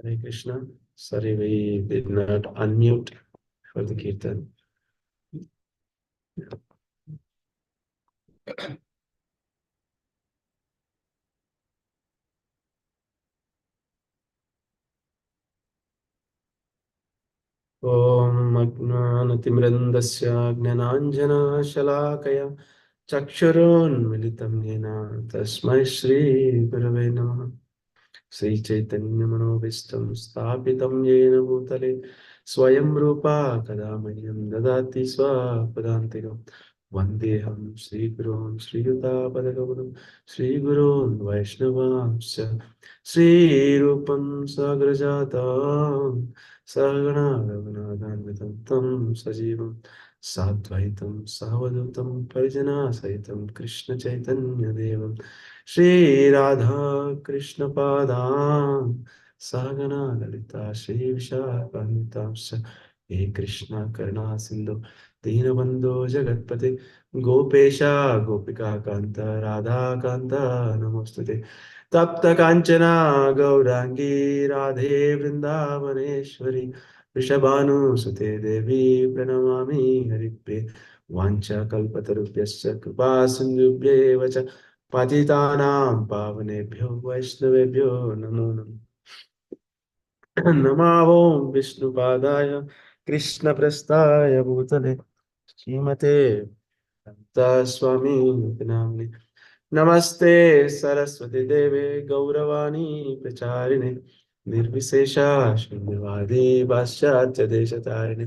Hare Krishna. Sorry, we did not unmute for the kirtan. Om Agnanatimrandasya Gnananjana Chakshurunmilitam Yena Tasmai Shri Gurave Namaha. Sri Chaitanya Manovistam Sthapitam Yena Bhutale Swayam Rupa Kadamayam Dadati Swapadantikam Vandeham Sri Gurun Sri Yuta Padagavadam Sri Gurun Vaishnavamsya Sri Rupam Sagrajatam Sagana Raghunathanvitam Tam Sajivam Sadvaitam Savadutam Parijana Saitam Krishna Chaitanya Devam Shri Radha Krishna Padam Sagana Lalita Shri Vishakanitamsa He Krishna Karna Sindhu Dinabandhu Jagatpate Gopesha Gopika Kanta Radha Kanta Namostute Tapta Kanchana Gaurangi Radhe Vrindavaneshwari Rishabhanu Sute Devi Pranamami Haripriya Vancha Kalpatarubhyasya Kripa Sindhubhyevacha पतितानां पावनेभ्यो वैष्णवेभ्यो नमो नमः नमामो विष्णुपादाय कृष्णप्रस्थाय भूतले श्रीमते स्वामी नामिने नमस्ते सरस्वती देवे गौरवाणी प्रचारिणे निर्विशेषा शून्यवादी पाश्चात्य देशतारिणे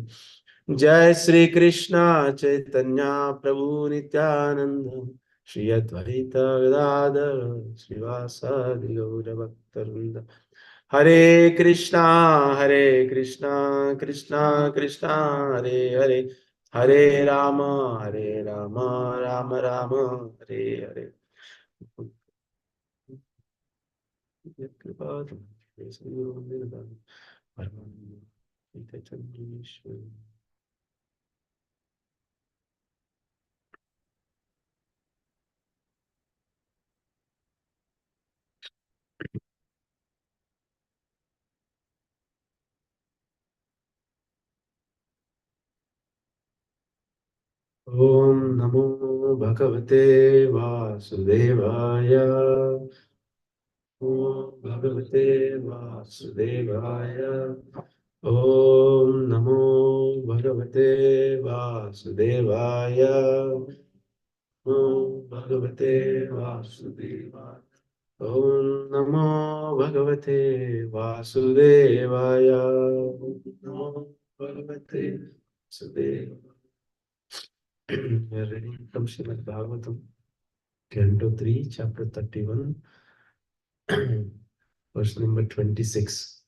जय श्री कृष्णा चैतन्य प्रभु नित्यानंद श्री अद्वैत गदाधर श्रीवासादि गौरभक्तवृंद हरे कृष्णा कृष्णा कृष्णा हरे हरे हरे राम राम राम हरे हरे कृपा ओम नमो भगवते वासुदेवाय ओम भगवते वासुदेवाय ओम नमो भगवते वासुदेवाय ओम भगवते वासुदेवाय ओम नमो भगवते वासुदेवाय नमो भगवते वासुदेवाय We are reading from Srimad Bhagavatam, Canto 3, Chapter 31, verse number 26.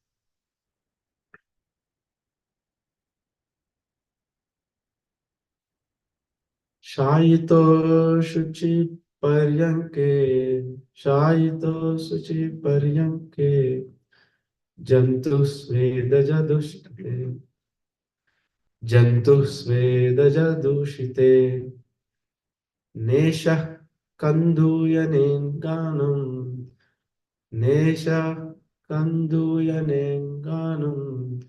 Shayito Shuchi Paryanke, Shayito Shuchi Paryanke, Jantu Svedaja Dushite, Jantu Svedaja Dushite, Nesha Kanduyanenganam, Nesha Kanduyanenganam,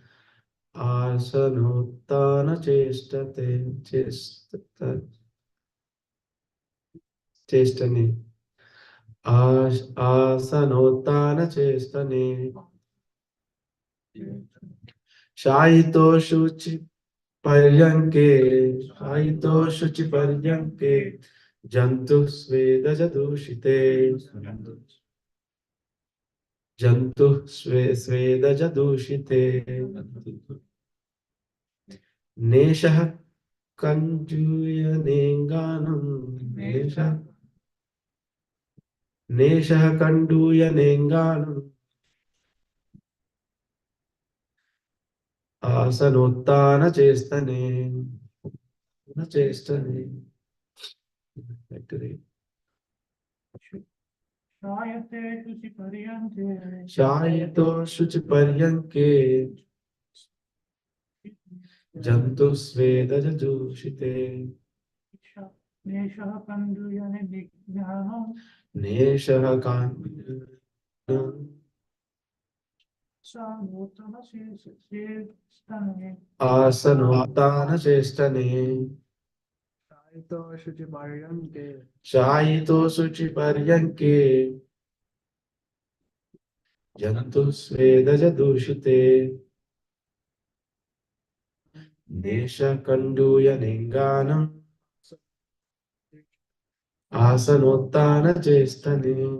Asanottana chestane Asanottana chestane Shayito shuchi paryanke Jantu svedaja dushite Jantu svedaja dushite Neshah kanduyanenganam Neshah kanduyanenganam Asanottana chestane chestane. Victory. Shayato shuchi paryanke Jantu svedaja dushite Neshah kanduyanenganam आसनोत्थान चेष्टने शायितो शुचि पर्यङ्के जन्तु स्वेदज दूषिते देशकण्डूय लिङ्गानम् आसनोत्थान चेष्टने.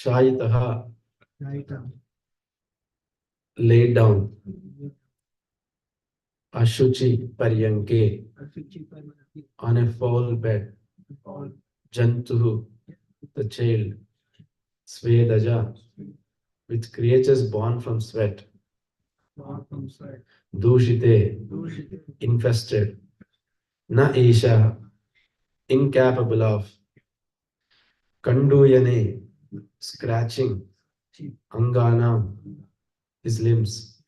शायितः lay down, ashuchi paryanke on a foul bed, jantuhu the child, svedaja with creatures born from sweat, dushite infested, na isha incapable of, kanduyane scratching, angana his limbs,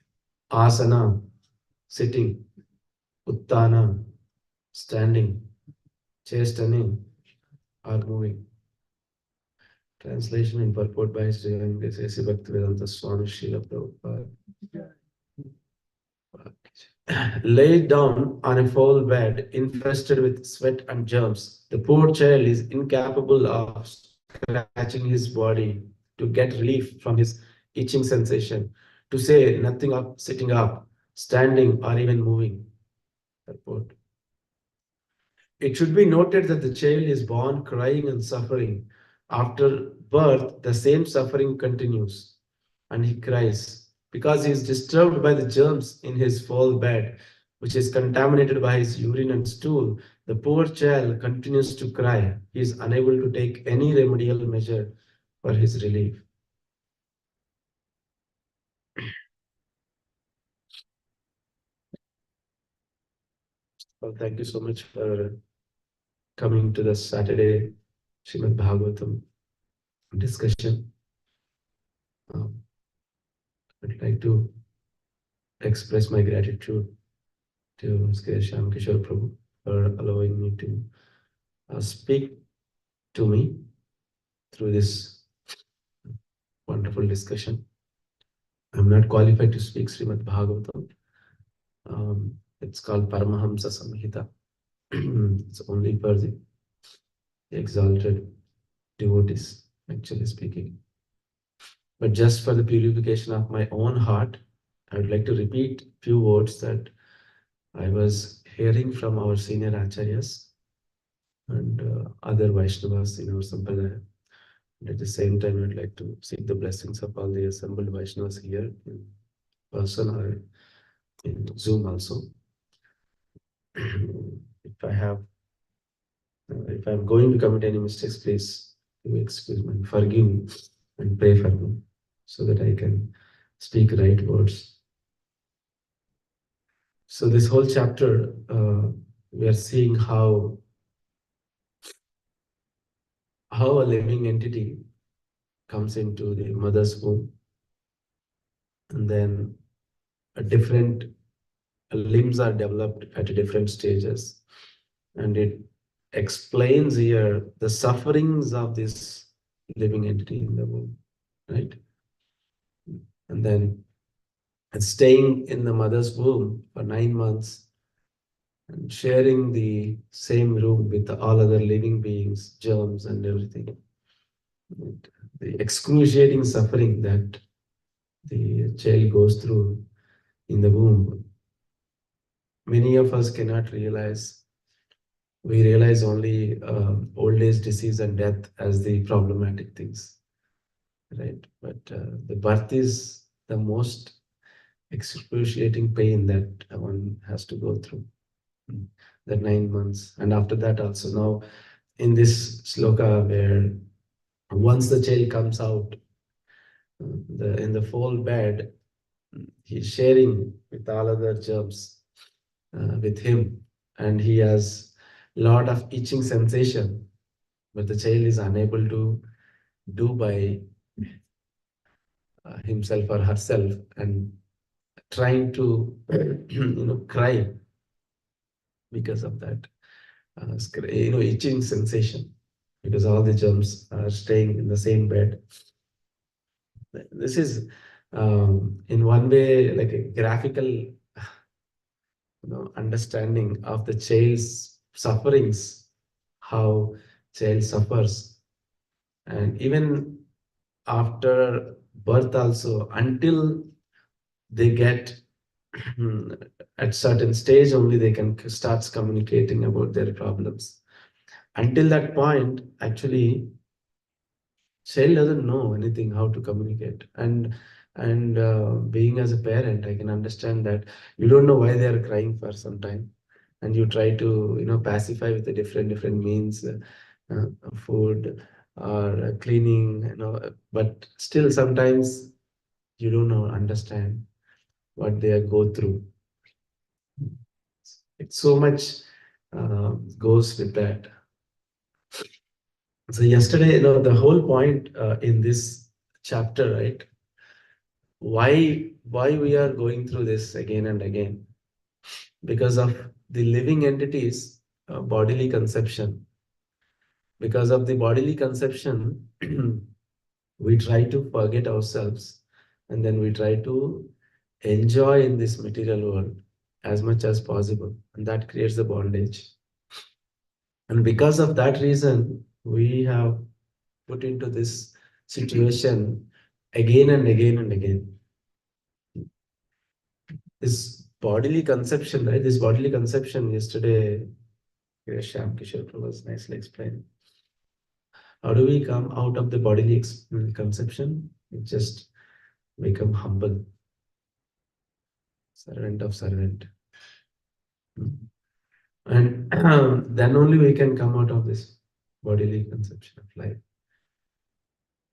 asana sitting, uttana standing, chestane or moving. Translation and purport by Sri Venkateswara Bhaktivedanta Swami Srila Prabhupada. Laid down on a foul bed, infested with sweat and germs, the poor child is incapable of scratching his body to get relief from his itching sensation, to say nothing of sitting up, standing, or even moving. Purport. It should be noted that the child is born crying and suffering. After birth, the same suffering continues, and he cries because he is disturbed by the germs in his foul bed, which is contaminated by his urine and stool. The poor child continues to cry. He is unable to take any remedial measure for his relief. Well, thank you so much for coming to the Saturday Srimad Bhagavatam discussion. I'd like to express my gratitude to Shyam Kishore Prabhu for allowing me to speak to me through this wonderful discussion. I'm not qualified to speak Srimad Bhagavatam. It's called Paramahamsa Samhita. It's only for the exalted devotees, actually speaking. But just for the purification of my own heart, I would like to repeat few words that I was hearing from our senior acharyas and other Vaishnavas in our Sampradaya. And at the same time, I'd like to seek the blessings of all the assembled Vaishnavas here in person or in Zoom also. If I'm going to commit any mistakes, please do excuse me, forgive me, and pray for me so that I can speak right words. So this whole chapter, we are seeing how a living entity comes into the mother's womb, and then different limbs are developed at different stages, and it explains here the sufferings of this living entity in the womb, right? And then staying in the mother's womb for 9 months and sharing the same room with all other living beings, germs and everything. The excruciating suffering that the child goes through in the womb, many of us cannot realize. We realize only old age, disease, and death as the problematic things, right? But the birth is the most excruciating pain that one has to go through. The 9 months, and after that also. Now, in this sloka, where once the child comes out, in the full bed, he's sharing with all other germs with him, and he has lot of itching sensation, but the child is unable to do by himself or herself, and trying to cry because of that itching sensation, because all the germs are staying in the same bed. This is in one way like a graphical understanding of the child's sufferings, how child suffers, and even after birth also, until they get at certain stage only they can starts communicating about their problems. Until that point, actually, child doesn't know anything how to communicate. And being as a parent, I can understand that you don't know why they are crying for some time, and you try to pacify with the different means, food or cleaning, but still sometimes you don't know understand what they go through. It's so much goes with that. So yesterday, the whole point in this chapter, right? Why we are going through this again and again? Because of the living entities, bodily conception. Because of the bodily conception, we try to forget ourselves, and then we try to enjoy in this material world as much as possible, and that creates the bondage. And because of that reason, we have put into this situation again and again and again. This bodily conception, right? This bodily conception, yesterday, Shyam Kishore Prabhu was nicely explained. How do we come out of the bodily conception? We just become humble, servant of servant. And then only we can come out of this bodily conception of life.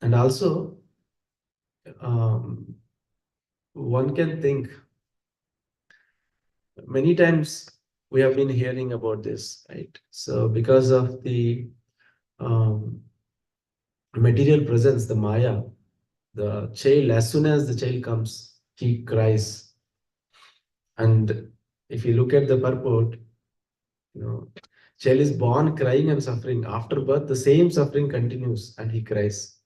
And also, one can think, many times we have been hearing about this, right? So because of the material presence, the Maya, the child, as soon as the child comes, he cries. And if you look at the purport, child is born crying and suffering. After birth, the same suffering continues and he cries.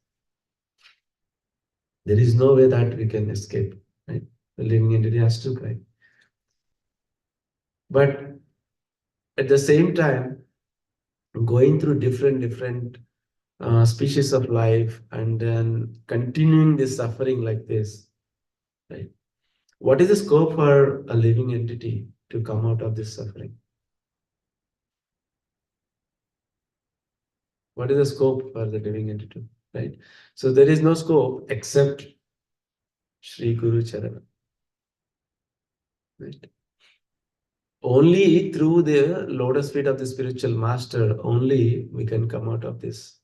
There is no way that we can escape, right? The living entity has to cry. But at the same time, going through different species of life and then continuing this suffering like this, right? What is the scope for a living entity to come out of this suffering? What is the scope for the living entity, right? So there is no scope except Sri Guru Charana, right? Only through the lotus feet of the spiritual master, only we can come out of this.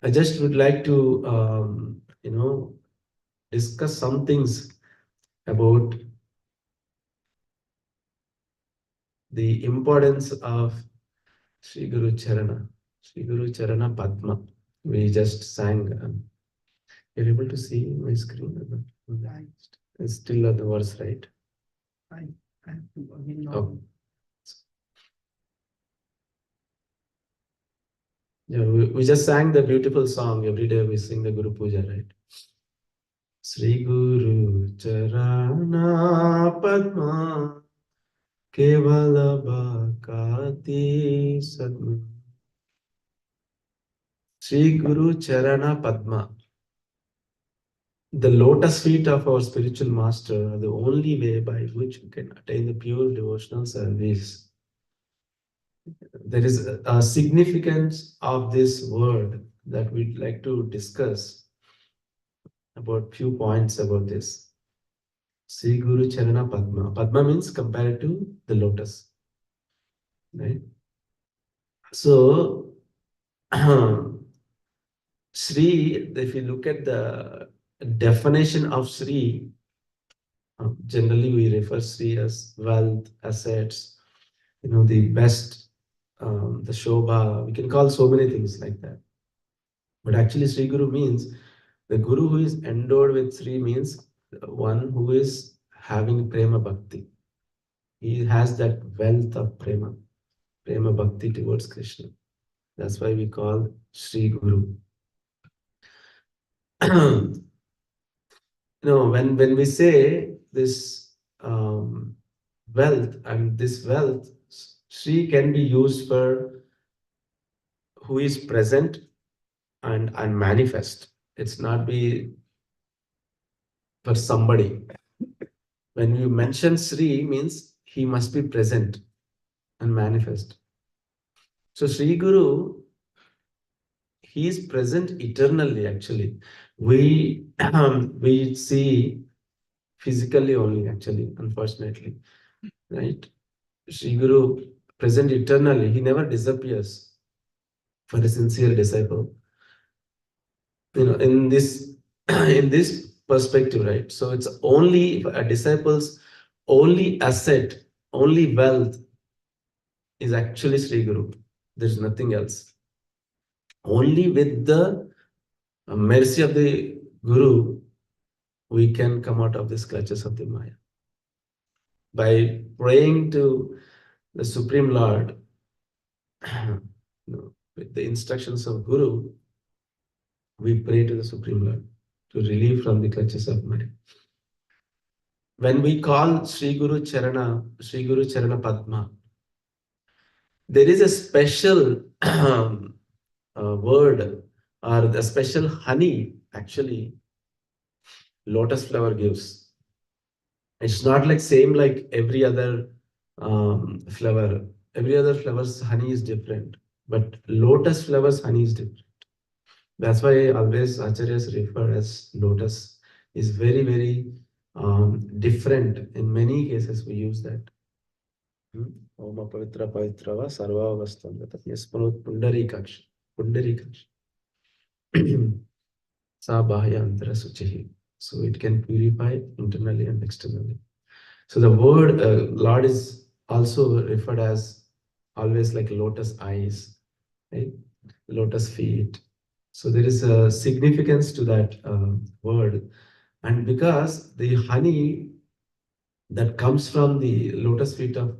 I just would like to, discuss some things about the importance of Sri Guru Charana, Sri Guru Charana Padma. We just sang. You're able to see my screen? It's still on the verse, right? I have to again. Oh. Yeah, we just sang the beautiful song. Every day we sing the Guru Puja, right? Sri Guru Charana Padma Kevala Bhakati Sadma. Sri Guru Charana Padma. The lotus feet of our spiritual master are the only way by which we can attain the pure devotional service. There is a significance of this word that we'd like to discuss about few points about this. Sri Guru Charana Padma. Padma means compared to the lotus, right? So, Sri, if you look at the definition of Sri, generally we refer Sri as wealth, assets, the best, the Shobha. We can call so many things like that. But actually, Sri Guru means the Guru who is endowed with Sri means one who is having prema bhakti. He has that wealth of prema bhakti towards Krishna. That's why we call Sri Guru. When we say this wealth, and this wealth, Sri can be used for who is present and manifest. It's not be for somebody. When you mention Sri, means he must be present and manifest. So Sri Guru, he is present eternally. Actually, we see physically only. Actually, unfortunately, right? Sri Guru present eternally. He never disappears for a sincere disciple. In this in this perspective, right? So it's only a disciple's only asset, only wealth is actually Sri Guru. There's nothing else. Only with the mercy of the Guru, we can come out of these clutches of the Maya. By praying to the Supreme Lord, with the instructions of Guru, we pray to the Supreme Lord to relieve from the clutches of Maya. When we call Sri Guru Charana Padma, there is a special word or the special honey, actually, lotus flower gives. It's not like same like every other flower. Every other flower's honey is different, but lotus flower's honey is different. That's why always acharyas refer as lotus is very, very different. In many cases, we use that. Om apavitra pavitrava sarvavastam yasmanut pundarikaksh. Pundarikaksh. Sa bahya antara suchihi. So it can purify internally and externally. So the word Lord is also referred as always like lotus eyes, right? Lotus feet. So there is a significance to that word. And because the honey that comes from the lotus feet of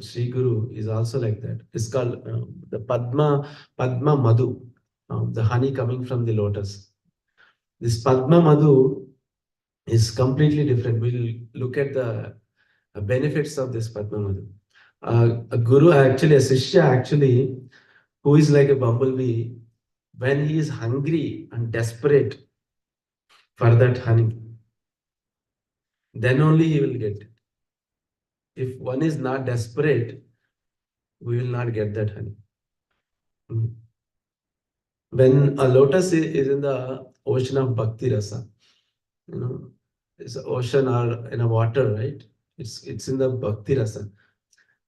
Sri Guru is also like that. It's called the Padma Madhu, the honey coming from the lotus. This Padma Madhu is completely different. We'll look at the benefits of this Padma Madhu. A guru, actually, a Sishya, actually, who is like a bumblebee, when he is hungry and desperate for that honey, then only he will get it. If one is not desperate, we will not get that honey. When a lotus is in the ocean of bhakti rasa, it's an ocean or in a water, right? It's in the bhakti rasa.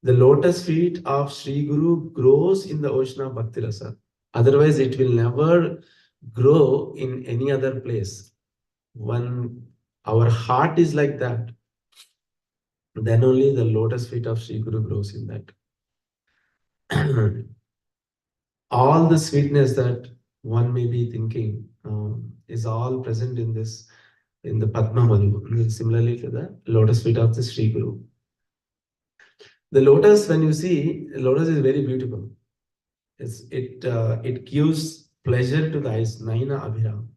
The lotus feet of Sri Guru grows in the ocean of bhakti rasa. Otherwise, it will never grow in any other place. When our heart is like that, then only the lotus feet of Sri Guru grows in that. All the sweetness that one may be thinking is all present in the Padma Madhu, similarly to the lotus feet of the Sri Guru. The lotus, when you see, lotus is very beautiful. It gives pleasure to the eyes, Naina Abhiram.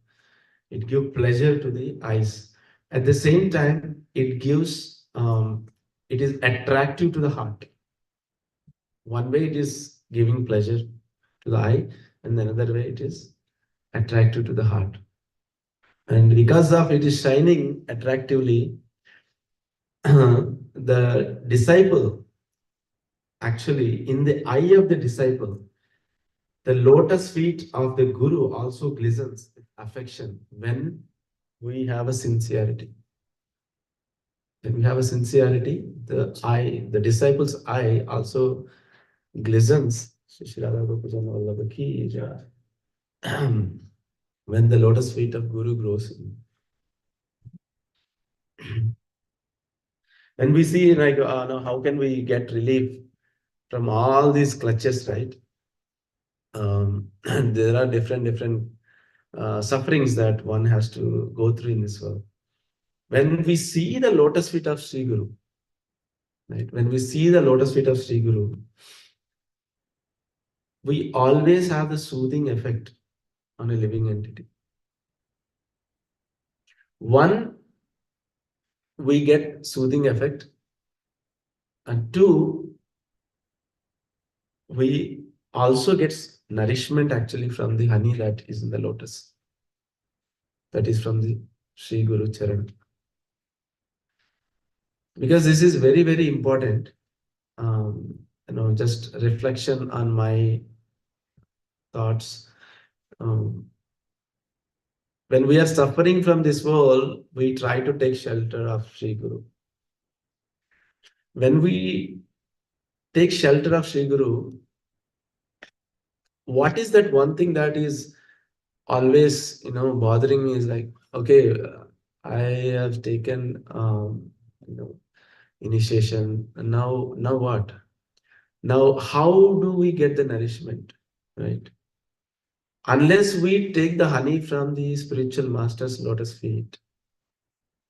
It gives pleasure to the eyes. At the same time, it is attractive to the heart. One way it is giving pleasure to the eye, and another way it is attractive to the heart. And because of it is shining attractively, the disciple, actually, in the eye of the disciple, the lotus feet of the Guru also glistens with affection when we have a sincerity. When we have a sincerity, the disciple's eye also glistens. When the lotus feet of Guru grows. And we see like now how can we get relief from all these clutches, right? And there are different sufferings that one has to go through in this world. When we see the lotus feet of Sri Guru, right? When we see the lotus feet of Sri Guru, we always have the soothing effect on a living entity. One, we get soothing effect, and two, we also get nourishment actually from the honey that is in the lotus. That is from the Sri Guru Charan. Because this is very, very important. Just reflection on my thoughts. When we are suffering from this world, we try to take shelter of Sri Guru. When we take shelter of Sri Guru, what is that one thing that is always, bothering me is like, okay, I have taken, initiation, and now what? Now, how do we get the nourishment, right? Unless we take the honey from the spiritual master's lotus feet,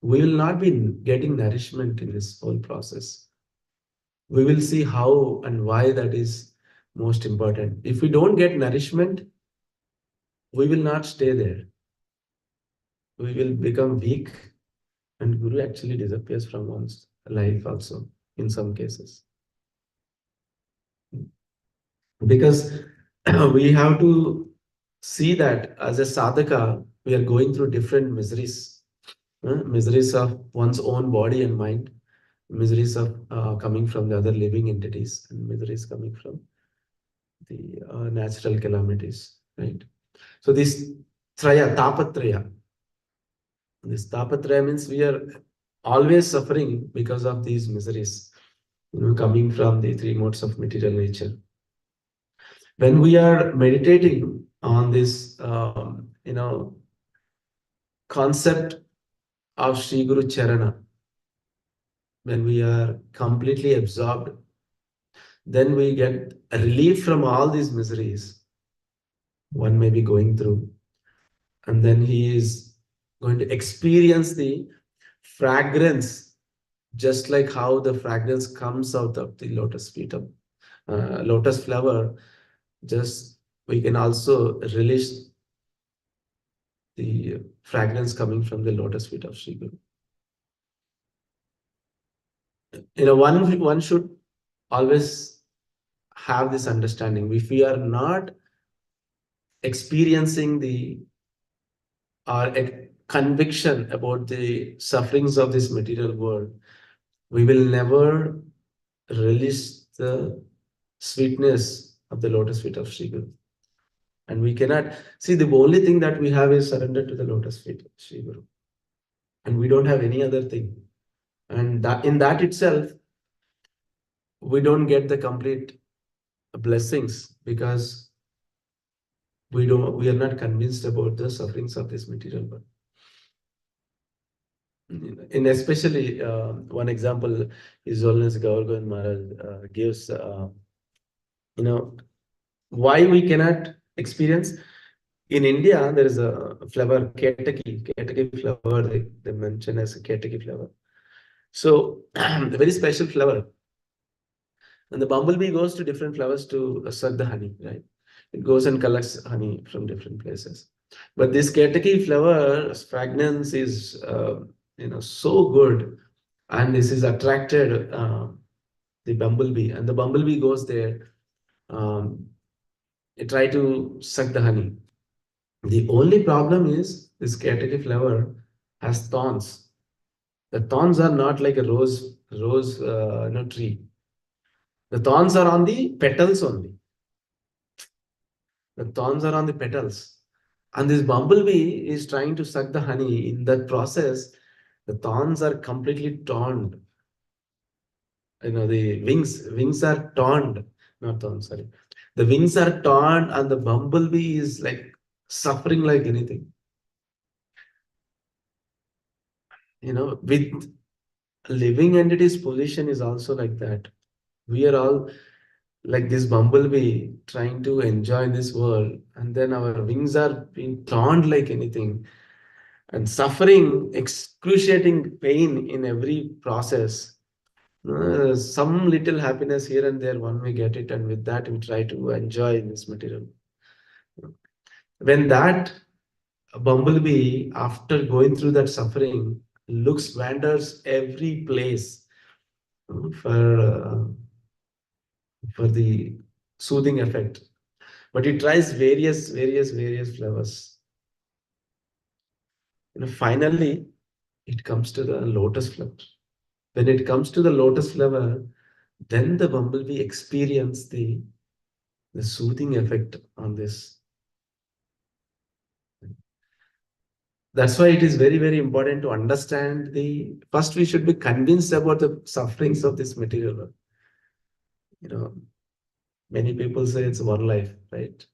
we will not be getting nourishment in this whole process. We will see how and why that is most important. If we don't get nourishment, we will not stay there. We will become weak, and Guru actually disappears from one's life also in some cases. Because we have to see that as a sadhaka, we are going through different miseries, miseries of one's own body and mind, miseries of coming from the other living entities, and miseries coming from the natural calamities, right? So this tapatraya, this tapatraya means we are always suffering because of these miseries, coming from the three modes of material nature. When we are meditating on this, concept of Sri Guru Charana, when we are completely absorbed, then we get a relief from all these miseries one may be going through. And then he is going to experience the fragrance, just like how the fragrance comes out of the lotus feet of lotus flower. Just we can also release the fragrance coming from the lotus feet of Sri Guru. One should always have this understanding. If we are not experiencing the a conviction about the sufferings of this material world, we will never release the sweetness of the lotus feet of Sri Guru. And we cannot see, the only thing that we have is surrender to the lotus feet of Sri Guru. And we don't have any other thing. And that in that itself, we don't get the complete blessings, because we are not convinced about the sufferings of this material world. In especially one example, His Holiness Gaur Govind Maharaj gives, why we cannot experience. In India, there is a flower, Ketaki flower, they mention as a Ketaki flower. So, a very special flower. And the bumblebee goes to different flowers to suck the honey, right? It goes and collects honey from different places. But this Ketaki flower's fragrance is, so good, and this is attracted the bumblebee, and the bumblebee goes there. It try to suck the honey. The only problem is this Ketaki flower has thorns. The thorns are not like a rose tree. The thorns are on the petals only. The thorns are on the petals. And this bumblebee is trying to suck the honey. In that process, the thorns are completely torn. The wings are torn. Not torn, sorry. The wings are torn, and the bumblebee is like suffering like anything. With living entities, position is also like that. We are all like this bumblebee trying to enjoy this world, and then our wings are being torn like anything. and suffering, excruciating pain in every process. Some little happiness here and there, one may get it, and with that, we try to enjoy this material. When that bumblebee, after going through that suffering, wanders every place for the soothing effect, but it tries various flavors. Finally, it comes to the lotus flower. When it comes to the lotus flower, then the bumblebee experience the soothing effect on this. That's why it is very important to understand first we should be convinced about the sufferings of this material world. Many people say it's one life, right?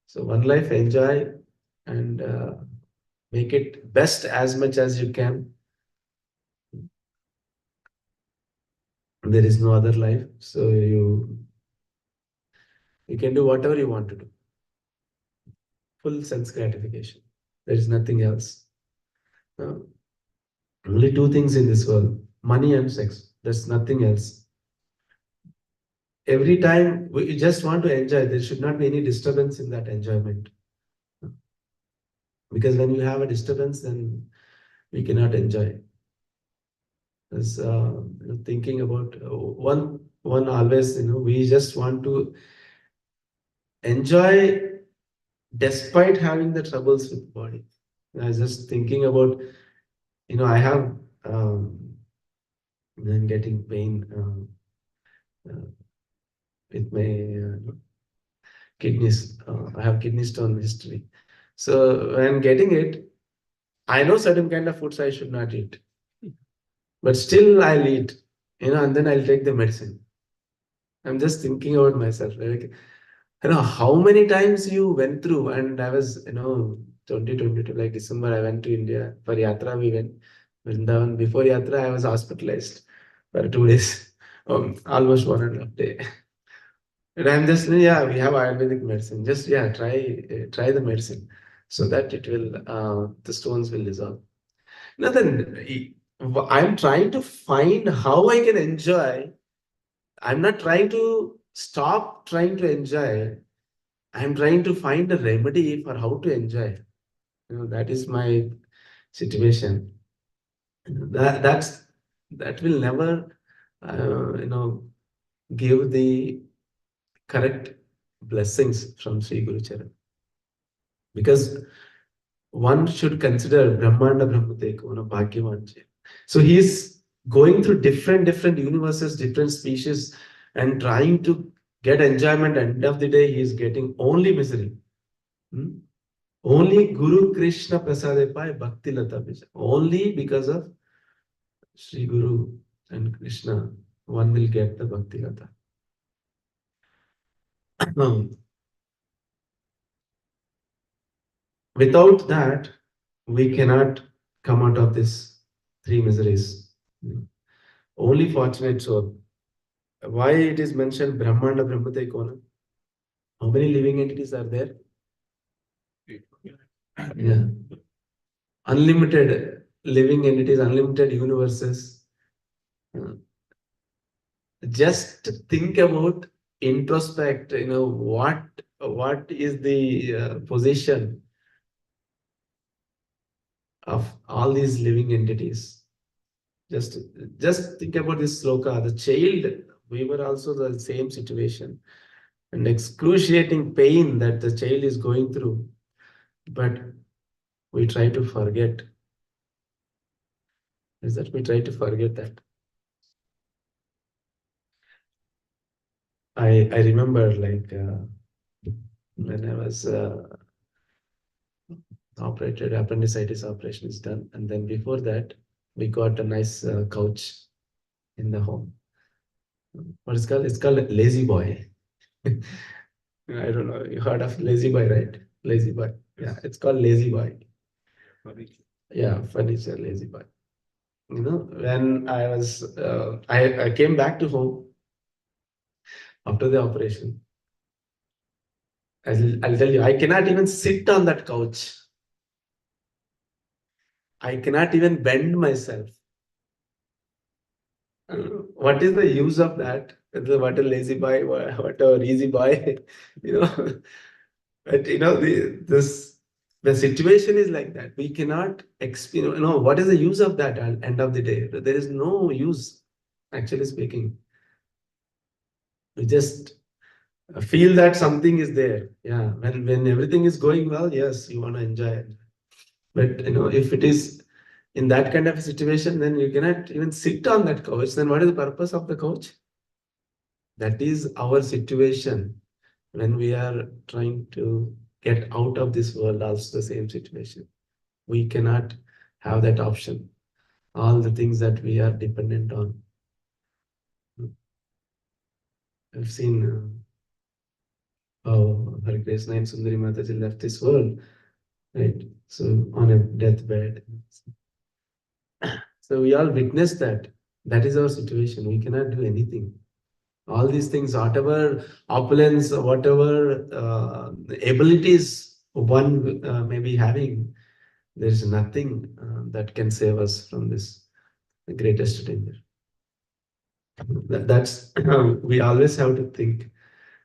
So one life, enjoy and make it best as much as you can. There is no other life, so you can do whatever you want to do. Full sense gratification. There is nothing else. Only two things in this world: money and sex. There's nothing else. Every time we just want to enjoy, there should not be any disturbance in that enjoyment. Because when you have a disturbance, then we cannot enjoy. As thinking about one always, we just want to enjoy despite having the troubles with body. I was just thinking about, I have I'm getting pain with my kidneys. I have kidney stone history. So when getting it, I know certain kind of foods I should not eat, but still I'll eat, and then I'll take the medicine. I'm just thinking about myself. Like, how many times you went through, and I was, 2022, like December, I went to India for Yatra. We went Vrindavan. Before Yatra, I was hospitalized for 2 days, almost 1.5 day. And I'm just, yeah, we have Ayurvedic medicine. Just, yeah, try the medicine so that the stones will dissolve. Nothing. I'm trying to find how I can enjoy. I'm not trying to stop trying to enjoy. I'm trying to find a remedy for how to enjoy. That is my situation. That will never, give the correct blessings from Sri Guru Charan. Because one should consider Brahmanda Brahmatekona Bhagyavanche. So he's going through different universes, different species, and trying to get enjoyment. End of the day, he is getting only misery. Only Guru Krishna Prasade Pai Bhakti Lata Bija. Only because of Sri Guru and Krishna, one will get the Bhakti Lata. Without that, we cannot come out of these three miseries. Only fortunate soul. Why it is mentioned Brahmanda Brahmatekona? How many living entities are there? Yeah. Unlimited living entities, unlimited universes. Just think about introspect, what is the position of all these living entities. Just think about this sloka. The child, we were also the same situation, an excruciating pain that the child is going through, but we try to forget. Is that we try to forget that? I remember, like, when I was operated, appendicitis operation is done, and then before that, we got a nice couch in the home. What is called? It's called Lazy Boy. I don't know. You heard of Lazy Boy, right? Lazy Boy. Yeah, it's called Lazy Boy. Yeah, furniture Lazy Boy. When I came back to home after the operation. I'll tell you, I cannot even sit on that couch. I cannot even bend myself. What is the use of that? What a lazy boy, what a easy boy, you know. But the situation is like that. We cannot experience. What is the use of that at end of the day? There is no use, actually speaking. We just feel that something is there. Yeah, when everything is going well, yes, you want to enjoy it. But if it is in that kind of a situation, then you cannot even sit on that couch. Then what is the purpose of the couch? That is our situation when we are trying to get out of this world, also the same situation. We cannot have that option. All the things that we are dependent on. I've seen how Hare Krishna and Sundari Mataji left this world, right? So on a deathbed. So we all witnessed that. That is our situation. We cannot do anything. All these things, whatever opulence, whatever abilities one may be having, there is nothing that can save us from this greatest danger. That's we always have to think,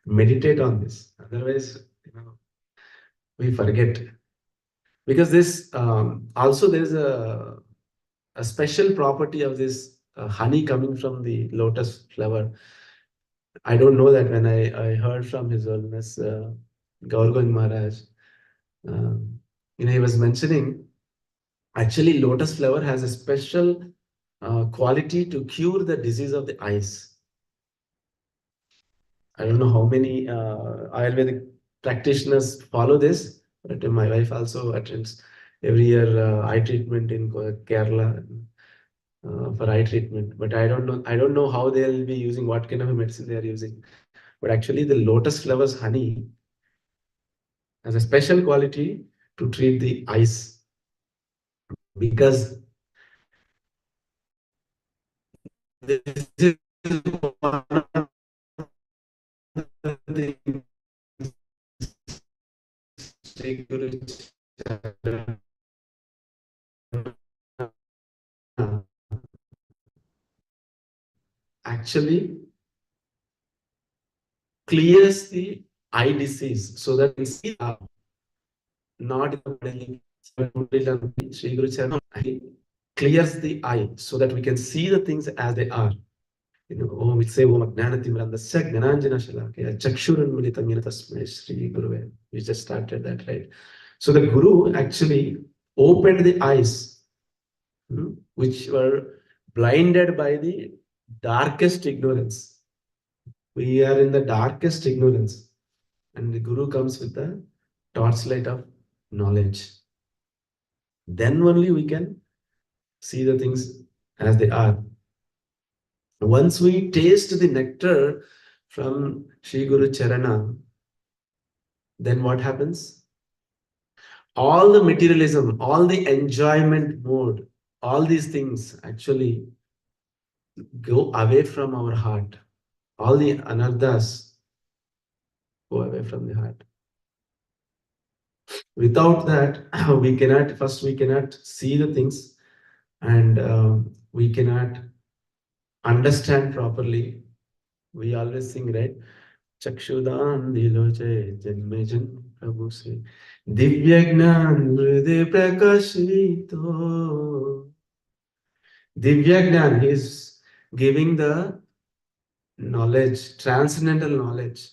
meditate on this. Otherwise, we forget. Because this also there is a special property of this honey coming from the lotus flower. I don't know that. When I heard from His Holiness Gaur Govind Maharaj, he was mentioning, actually lotus flower has a special quality to cure the disease of the eyes. I don't know how many Ayurvedic practitioners follow this, but my wife also attends every year eye treatment in Kerala for eye treatment. But I don't know. I don't know how they'll be using, what kind of a medicine they are using. But actually, the lotus flowers honey has a special quality to treat the eyes, because this is one of the things Sri Guru Charan actually clears the eye disease, so that we see not in the modeling. Sri Guru Charan clears the eye so that we can see the things as they are. We say Om Ajnanatimrandasya Gnananjana Shalakaya Chakshurunmilitam Yena Tasmai Shri Guruve. We just started that, right? So the Guru actually opened the eyes, which were blinded by the darkest ignorance. We are in the darkest ignorance, and the Guru comes with the torchlight of knowledge. Then only we can see the things as they are. Once we taste the nectar from Sri Guru Charana, then what happens? All the materialism, all the enjoyment mode, all these things actually go away from our heart. All the anarthas go away from the heart. Without that, we cannot see the things, and we cannot understand properly. We always sing, right? चक्षुदान दिलो जय जन्मे जन्म प्रभु से दिव्य ज्ञान हृदय प्रकाशितो. Divya Gnan, he is giving the knowledge, transcendental knowledge.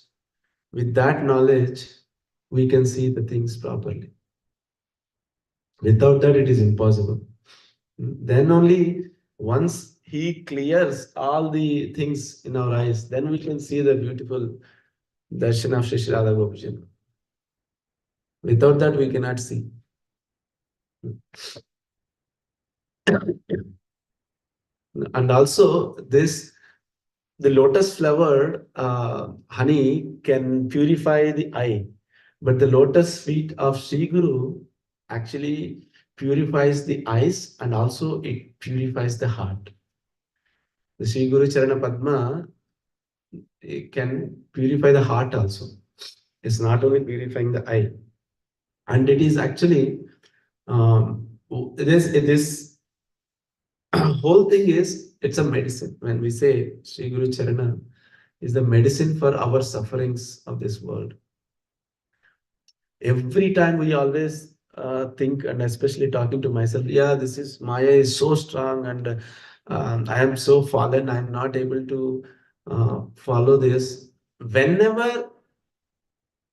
With that knowledge, we can see the things properly. Without that, it is impossible. Then only once he clears all the things in our eyes, then we can see the beautiful darshan of Shri Shri Radha Gopishana. Without that, we cannot see. And also, the lotus flower honey can purify the eye, but the lotus feet of Sri Guru actually purifies the eyes, and also it purifies the heart. The Sri Guru Charana Padma, it can purify the heart also. It's not only purifying the eye. And it is actually this whole thing is, it's a medicine. When we say Sri Guru Charana is the medicine for our sufferings of this world. Every time we always think, and especially talking to myself, yeah, this is Maya is so strong, and I am so fallen, I am not able to follow this. Whenever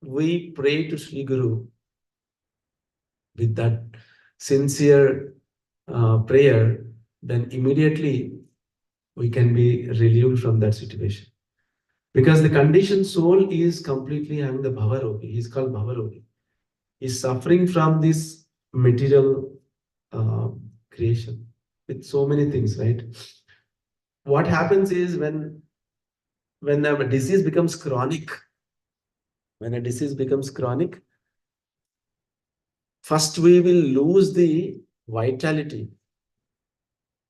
we pray to Sri Guru with that sincere prayer, then immediately we can be relieved from that situation. Because the conditioned soul is completely having the bhavarogi. He is called bhavarogi. He is suffering from this material uh, creation with so many things, right? What happens is when a disease becomes chronic, when a disease becomes chronic, first we will lose the vitality,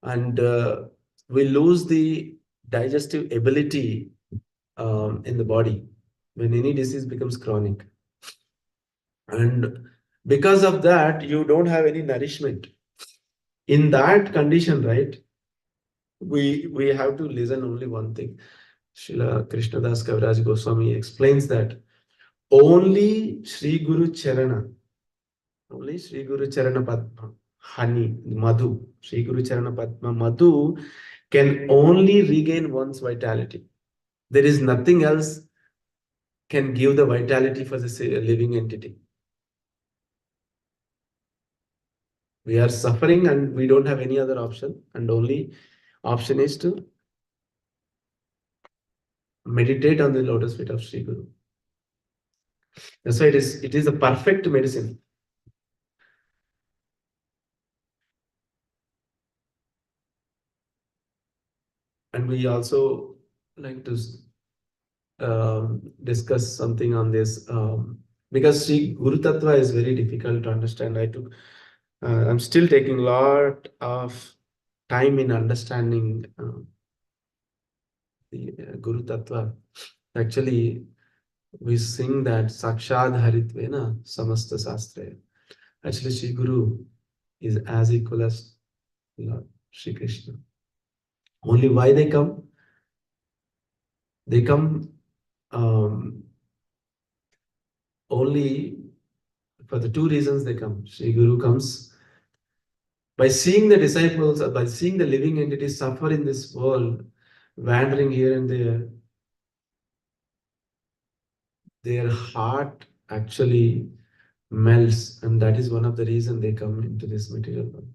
and we lose the digestive ability in the body when any disease becomes chronic. And because of that, you don't have any nourishment. In that condition, right, we have to listen only one thing. Srila Krishnadas Kaviraj Goswami explains that only Sri Guru Charana, only Sri Guru Charana Padma, honey, madhu, Sri Guru Charana Padma, madhu can only regain one's vitality. There is nothing else can give the vitality for this living entity. We are suffering and we don't have any other option, and only option is to meditate on the lotus feet of Sri Guru. That's why it is a perfect medicine. And we also like to discuss something on this, because Sri Guru Tattva is very difficult to understand. I'm still taking a lot of time in understanding the Guru Tattva. Actually, we sing that Sakshad Haritvena Samasta Sastre. Actually, Sri Guru is as equal as Lord Sri Krishna. Only why they come? They come only for the two reasons they come. Sri Guru comes by seeing the disciples, or by seeing the living entities suffer in this world, wandering here and there. Their heart actually melts, and that is one of the reasons they come into this material world.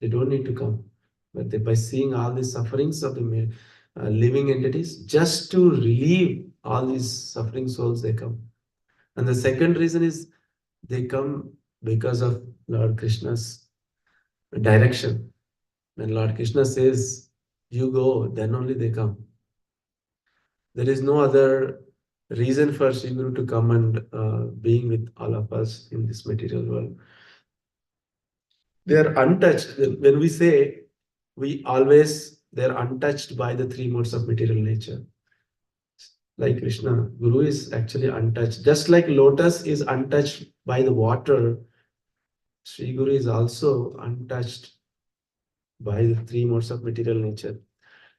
They don't need to come, but by seeing all the sufferings of the living entities, just to relieve all these suffering souls, they come. And the second reason is they come because of Lord Krishna's direction. When Lord Krishna says, you go, then only they come. There is no other reason for Sri Guru to come and being with all of us in this material world. They are untouched. When we say they're untouched by the three modes of material nature. Like Krishna, Guru is actually untouched. Just like lotus is untouched by the water, Sri Guru is also untouched by the three modes of material nature.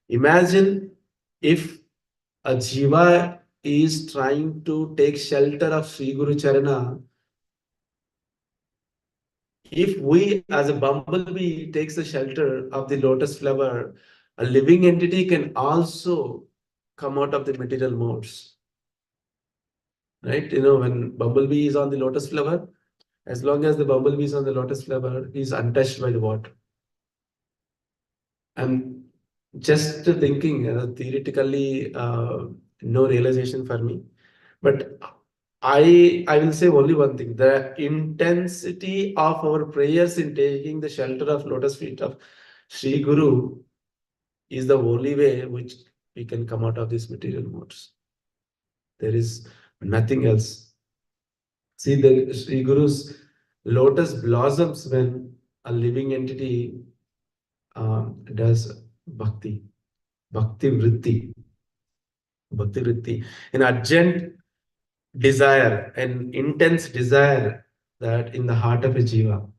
Imagine if a jiva is trying to take shelter of Sri Guru Charana. If we, as a bumblebee, takes the shelter of the lotus flower, a living entity can also come out of the material modes. Right? When bumblebee is on the lotus flower, as long as the bumblebee is on the lotus flower, he is untouched by the water. I'm just thinking, theoretically, no realization for me. But I will say only one thing: the intensity of our prayers in taking the shelter of lotus feet of Sri Guru is the only way which we can come out of these material modes. There is nothing else. See, the Sri Guru's lotus blossoms when a living entity does bhakti, bhakti vritti, bhakti vritti, an urgent desire, an intense desire that in the heart of a jiva.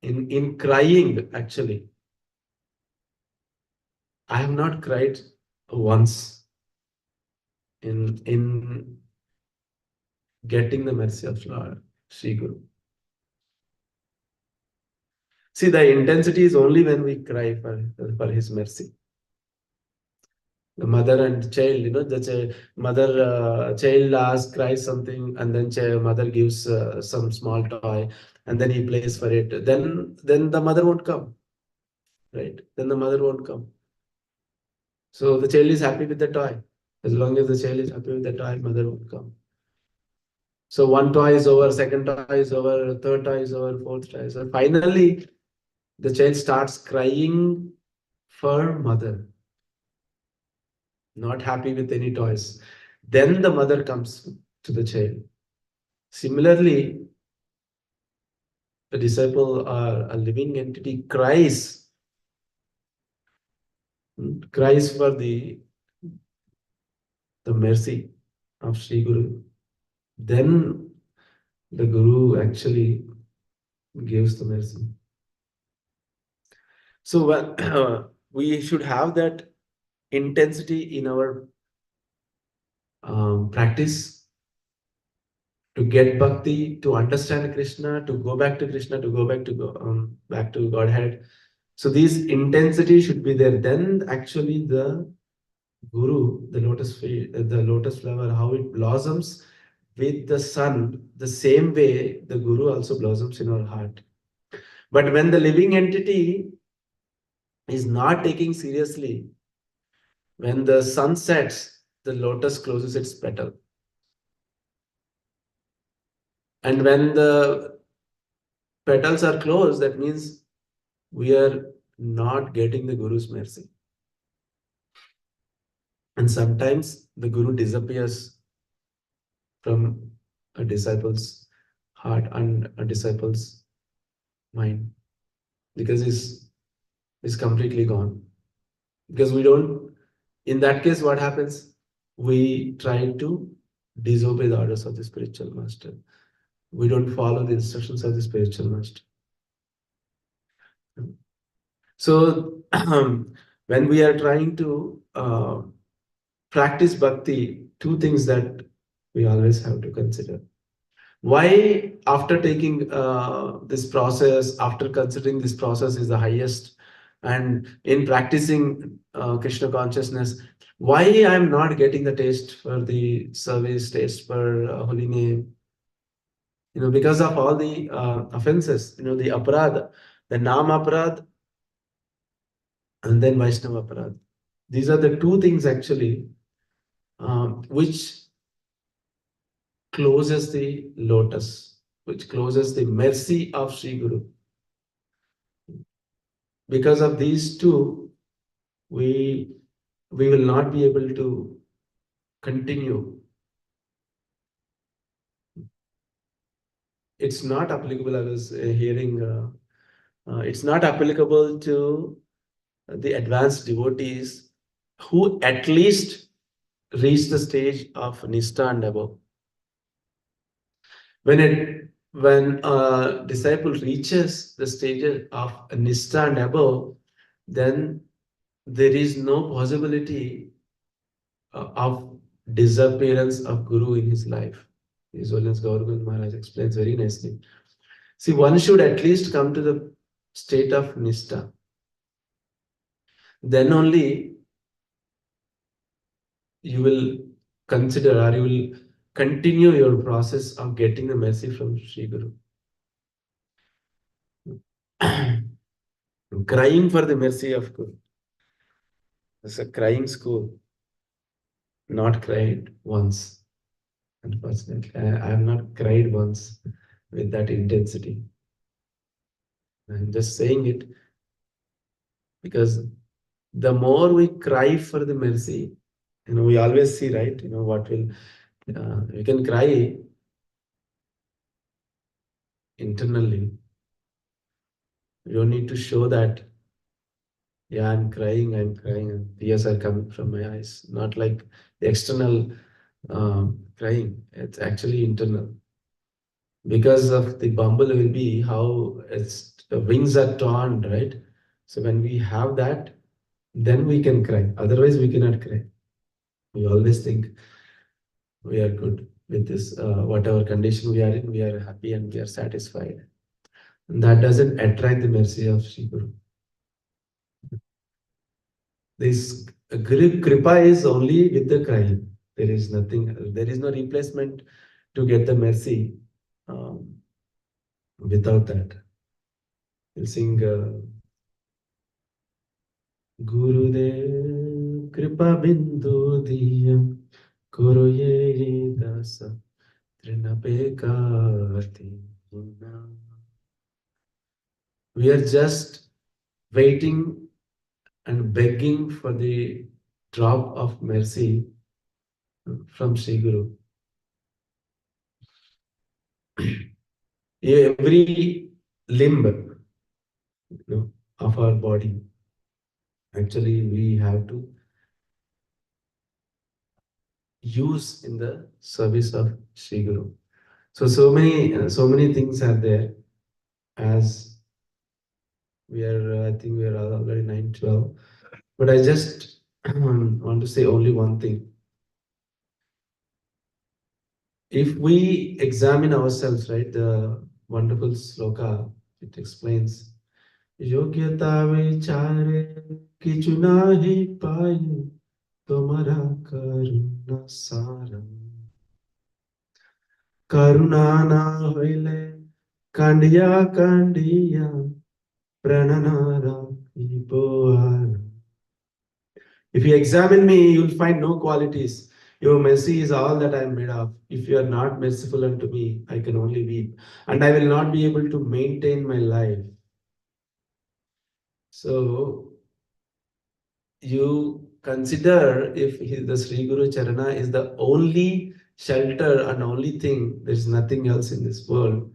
in crying, actually, I have not cried once in getting the mercy of Lord Sri Guru. See, the intensity is only when we cry for His mercy. The mother and child, the mother, child asks, cries something, and then mother gives some small toy, and then he plays for it. Then the mother won't come, right? Then the mother won't come. So the child is happy with the toy. As long as the child is happy with the toy, mother won't come. So one toy is over, second toy is over, third toy is over, fourth toy is over. Finally, the child starts crying for mother, not happy with any toys. Then the mother comes to the child. Similarly, a disciple or a living entity cries for the mercy of Sri Guru. Then the Guru actually gives the mercy. So we should have that intensity in our practice to get bhakti, to understand Krishna, to go back to Krishna, to go back to Godhead. So these intensity should be there. Then actually the Guru, the lotus flower, how it blossoms with the sun, the same way the Guru also blossoms in our heart. But when the living entity is not taking seriously, when the sun sets, the lotus closes its petal. And when the petals are closed, that means we are not getting the Guru's mercy. And sometimes the Guru disappears from a disciple's heart and a disciple's mind because is completely gone. Because we don't, in that case, what happens? We try to disobey the orders of the spiritual master. We don't follow the instructions of the spiritual master. So when we are trying to practice bhakti, two things that we always have to consider. Why, after taking this process, after considering this process is the highest, and in practicing Krishna consciousness, why I'm not getting the taste for the service, taste for holy name? Because of all the offenses, the aparad, the nam aparad, and then Vaishnava aparad. These are the two things actually which closes the lotus, which closes the mercy of Sri Guru. Because of these two, we will not be able to continue. It's not applicable. I was hearing. It's not applicable to the advanced devotees who at least reach the stage of Nistha and above. When a disciple reaches the stage of Nistha and above, then there is no possibility of disappearance of Guru in his life. His Holiness Gauragovind Maharaj explains very nicely. See, one should at least come to the state of Nistha. Then only you will consider, or you will continue your process of getting the mercy from Sri Guru. Crying for the mercy of Guru. It's a crying school. Not cried once. Unfortunately, I have not cried once with that intensity. I'm just saying it because the more we cry for the mercy, we always see, right? What will, you can cry internally. You don't need to show that, yeah, I'm crying, and tears are coming from my eyes. Not like the external crying. It's actually internal. because of the bumblebee, how its wings are torn, right? So when we have that, then we can cry. Otherwise, we cannot cry. We always think we are good with this, whatever condition we are in, we are happy and we are satisfied. And that doesn't attract the mercy of Sri Guru. This kripa is only with the crying. There is nothing, there is no replacement to get the mercy without that. We'll sing Gurudev Kripa Bindu Diyam Kuru Ye Dasa Trinapekati. We are just waiting and begging for the drop of mercy from Sri Guru. Every limb, of our body, actually we have to use in the service of Sri Guru. So many things are there. As we are, I think we are already 9:12. But I just want to say only one thing. If we examine ourselves, right, the wonderful sloka, it explains, Yogyata vichare kichu nahi payu tomara karuna saram. Karuna na hoile kandiya kandiya prananara ipoara. If you examine me, you will find no qualities. Your mercy is all that I am made of. If you are not merciful unto me, I can only weep. And I will not be able to maintain my life. So, you consider if the Sri Guru Charana is the only shelter and only thing, there is nothing else in this world,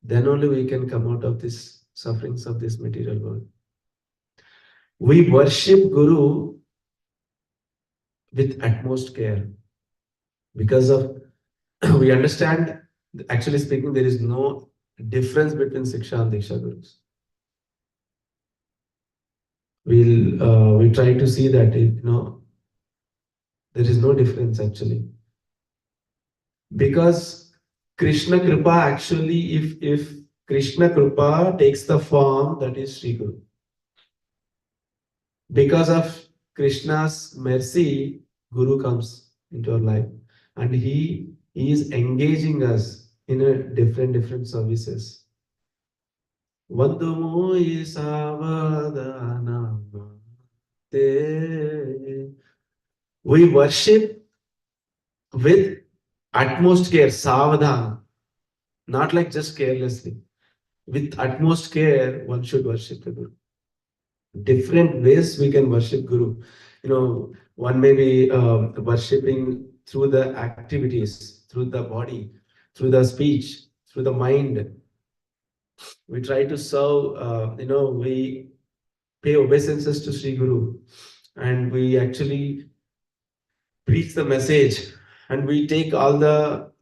then only we can come out of this sufferings of this material world. We worship Guru with utmost care because of we understand, actually speaking, there is no difference between Siksha and Diksha Gurus. We try to see that there is no difference actually. Because Krishna Kripa actually, if Krishna Kripa takes the form, that is Sri Guru. Because of Krishna's mercy, Guru comes into our life and he is engaging us in a different services. Vandumoyi savadana. We worship with utmost care, savadana, not like just carelessly. With utmost care, one should worship the Guru. Different ways we can worship Guru. One may be worshipping through the activities, through the body, through the speech, through the mind. We try to serve, we pay obeisances to Sri Guru and we actually preach the message and we take all the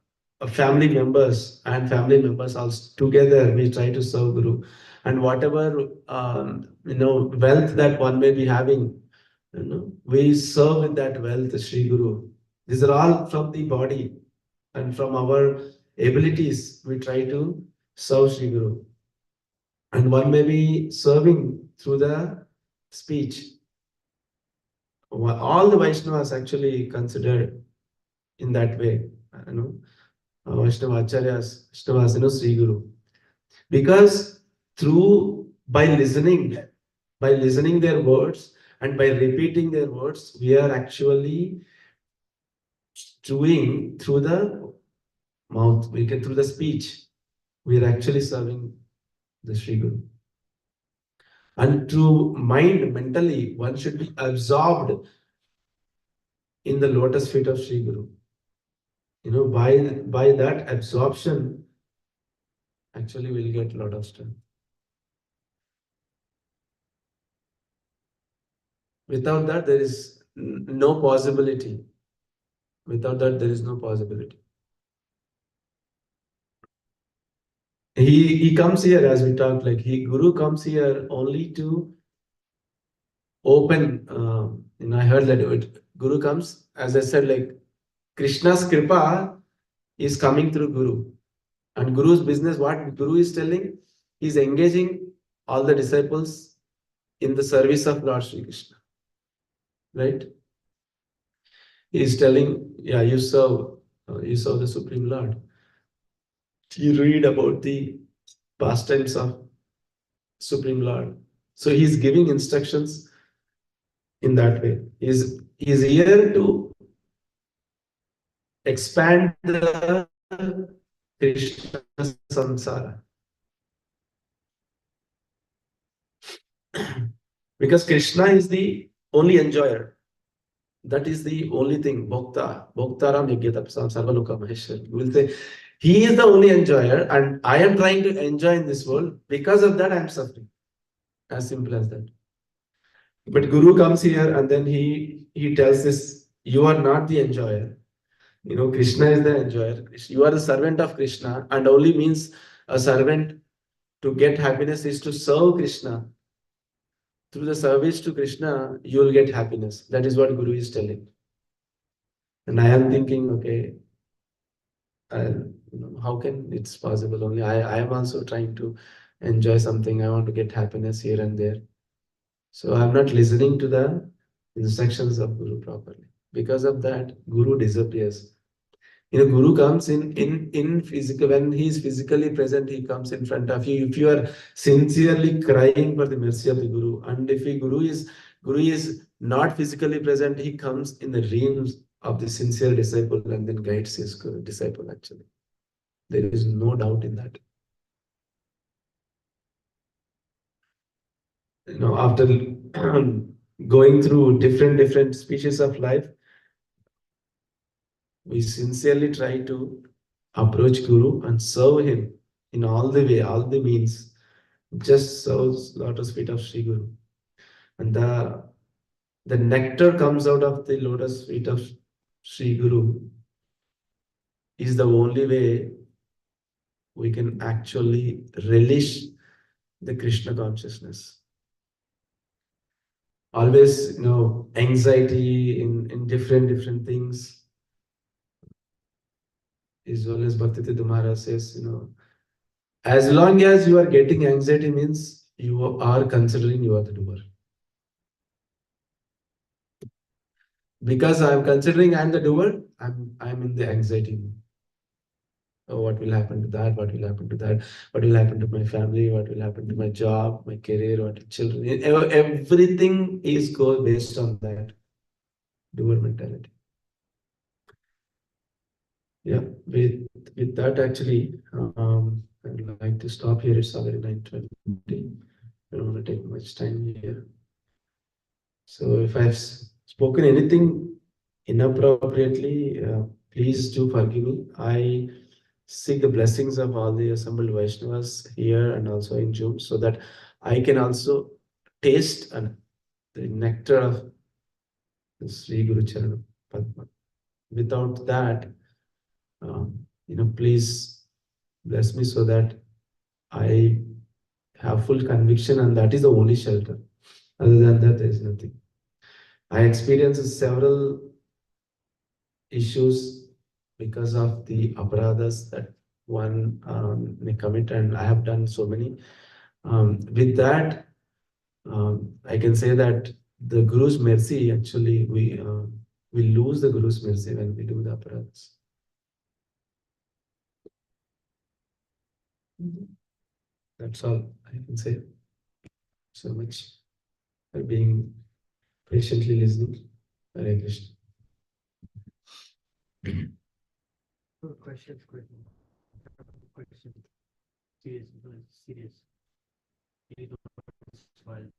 family members and family members all together, we try to serve Guru. And whatever, wealth that one may be having, we serve with that wealth, Sri Guru. These are all from the body and from our abilities, we try to serve Sri Guru. And one may be serving through the speech. All the Vaishnavas actually considered in that way, Vaishnava Acharyas, Vaishnavas, Sri Guru. Because by listening their words and by repeating their words, we are actually doing through the mouth, through the speech, we are actually serving the Sri Guru. And through mind, mentally, one should be absorbed in the lotus feet of Sri Guru. By that absorption, actually we'll get a lot of strength. Without that, there is no possibility. Without that, there is no possibility. He comes here, as we talked, like Guru comes here only to open. I heard that Guru comes, as I said, like Krishna's kripa is coming through Guru. And Guru's business, what Guru is telling, he's engaging all the disciples in the service of Lord Sri Krishna. Right? He is telling, yeah, you serve the Supreme Lord. You read about the pastimes of Supreme Lord. So he's giving instructions in that way. He's here to expand the Krishna samsara. Because Krishna is the only enjoyer. That is the only thing. Bhokta. Bhoktaram Yajnatapasam Sarvaloka Maheshwar. We will say, he is the only enjoyer, and I am trying to enjoy in this world. Because of that, I am suffering. As simple as that. But Guru comes here and then he tells this, you are not the enjoyer. Krishna is the enjoyer. You are the servant of Krishna, and only means a servant to get happiness is to serve Krishna. Through the service to Krishna, you will get happiness. That is what Guru is telling. And I am thinking, okay, how can it's possible? Only I am also trying to enjoy something. I want to get happiness here and there. So I'm not listening to the instructions of Guru properly. Because of that, Guru disappears. Guru comes in physical. When he is physically present, he comes in front of you. If you are sincerely crying for the mercy of the Guru, and if Guru is not physically present, he comes in the dreams of the sincere disciple and then guides his disciple. Actually, there is no doubt in that. After going through different species of life, we sincerely try to approach Guru and serve him in all the way, all the means. Just serves lotus feet of Sri Guru. And the nectar comes out of the lotus feet of Sri Guru is the only way we can actually relish the Krishna consciousness. Always, anxiety in different things. As well as Bhakti Maharaj says, as long as you are getting anxiety means you are considering you are the doer. Because I am considering I am the doer, I'm in the anxiety. Oh, what will happen to that? What will happen to that? What will happen to my family? What will happen to my job, my career, what children? Everything is based on that doer mentality. Yeah, with that actually, I'd like to stop here. It's already 9:20. I don't want to take much time here. So if I've spoken anything inappropriately, please do forgive me. I seek the blessings of all the assembled Vaishnavas here and also in Zoom so that I can also taste the nectar of the Sri Guru Charanam Padma. Without that, please bless me so that I have full conviction, and that is the only shelter. Other than that, there is nothing. I experienced several issues because of the aparadhas that one may commit, and I have done so many. With that, I can say that the Guru's mercy, actually, we lose the Guru's mercy when we do the aparadhas. That's all I can say. So much for being patiently listening. Hare Krishna. Question. Serious. Smile.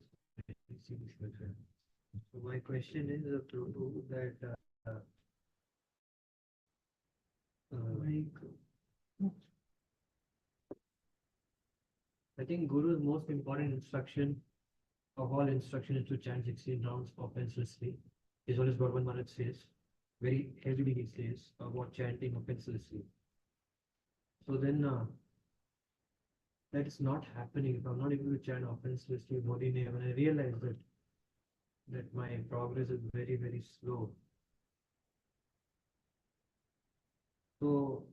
So my question is Prabhu, that I think Guru's most important instruction of all instruction is to chant 16 rounds offenselessly. Is what Bhagavan Maharaj says. Very heavily he says about chanting offenselessly. So then that is not happening, if I'm not able to chant offenselessly body name, and I realize that my progress is very, very slow. So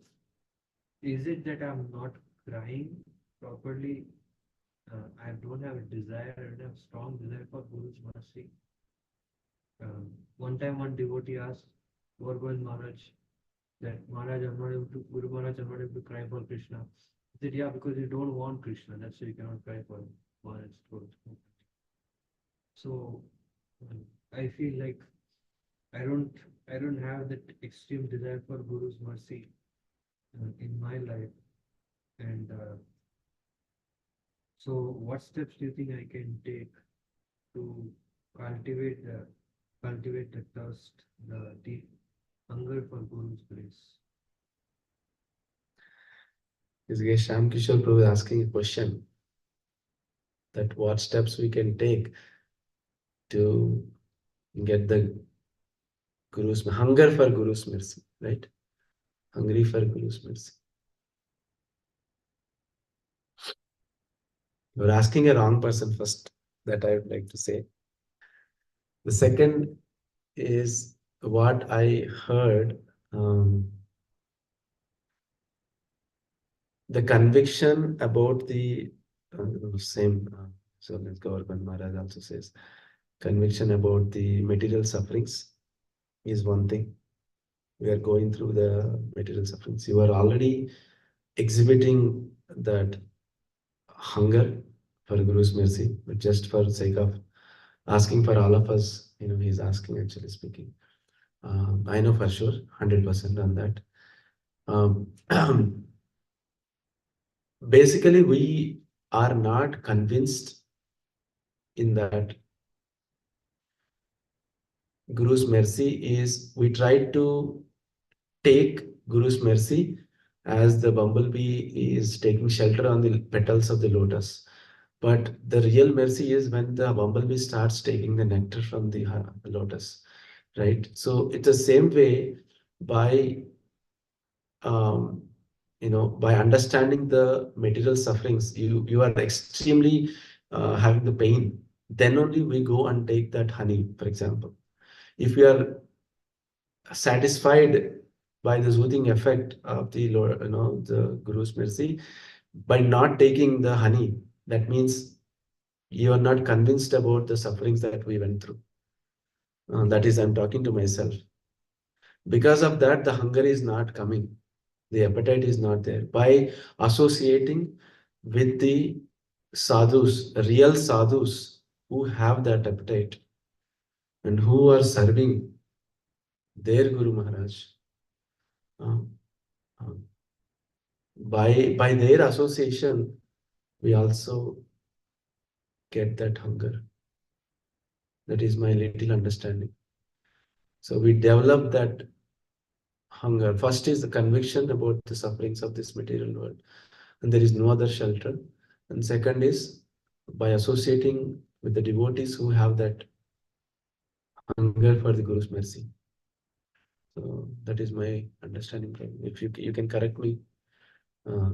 is it that I'm not crying properly? I don't have a desire, I don't have strong desire for Guru's mercy. One time one devotee asked Gorgovind Maharaj that Maharaj, I'm not able to, Guru Maharaj, I'm not able to cry for Krishna. He said, yeah, because you don't want Krishna, that's why you cannot cry for him. Maharaj told. So I feel like I don't I don't have that extreme desire for Guru's mercy in my life. And so what steps do you think I can take to cultivate the cultivate the thirst, the deep hunger for Guru's grace? Is Sham Kishore Prabhu is asking a question that what steps we can take to get the Guru's hunger for Guru's mercy, right? Hungry for Guru's mercy. You're asking a wrong person first, that I would like to say. The second is what I heard, the conviction about the same, so let's Govardhan Maharaj also says, conviction about the material sufferings is one thing. We are going through the material sufferings. You are already exhibiting that hunger for Guru's mercy, but just for sake of asking for all of us, he's asking, actually speaking. I know for sure, 100% on that. Basically, we are not convinced in that Guru's mercy is, we try to take Guru's mercy as the bumblebee is taking shelter on the petals of the lotus. But the real mercy is when the bumblebee starts taking the nectar from the lotus, right? So it's the same way by, um, by understanding the material sufferings, you are extremely having the pain. Then only we go and take that honey, for example. If we are satisfied by the soothing effect of the Lord, the Guru's mercy, by not taking the honey, that means you are not convinced about the sufferings that we went through. That is, I'm talking to myself. Because of that, the hunger is not coming. The appetite is not there. By associating with the sadhus, real sadhus who have that appetite and who are serving their Guru Maharaj, uh, uh, by their association, we also get that hunger. That is my little understanding. So we develop that hunger. First is the conviction about the sufferings of this material world, and there is no other shelter. And second is by associating with the devotees who have that hunger for the Guru's mercy. So that is my understanding. If you can correct me uh,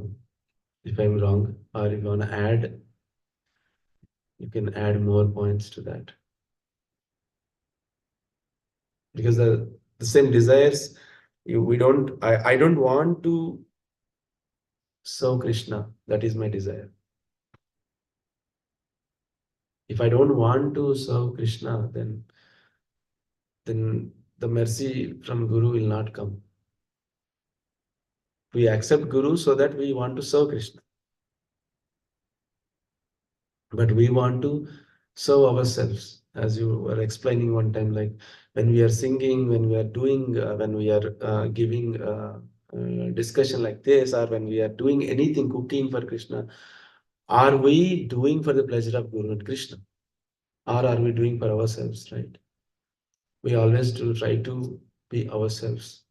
if I'm wrong, or if you want to add, you can add more points to that. Because the same desires, I don't want to serve Krishna. That is my desire. If I don't want to serve Krishna, then the mercy from Guru will not come. We accept Guru so that we want to serve Krishna. But we want to serve ourselves, as you were explaining one time, like when we are singing, when we are doing, when we are giving discussion like this, or when we are doing anything, cooking for Krishna, are we doing for the pleasure of Guru and Krishna? Or are we doing for ourselves, right? We always do try to be ourselves,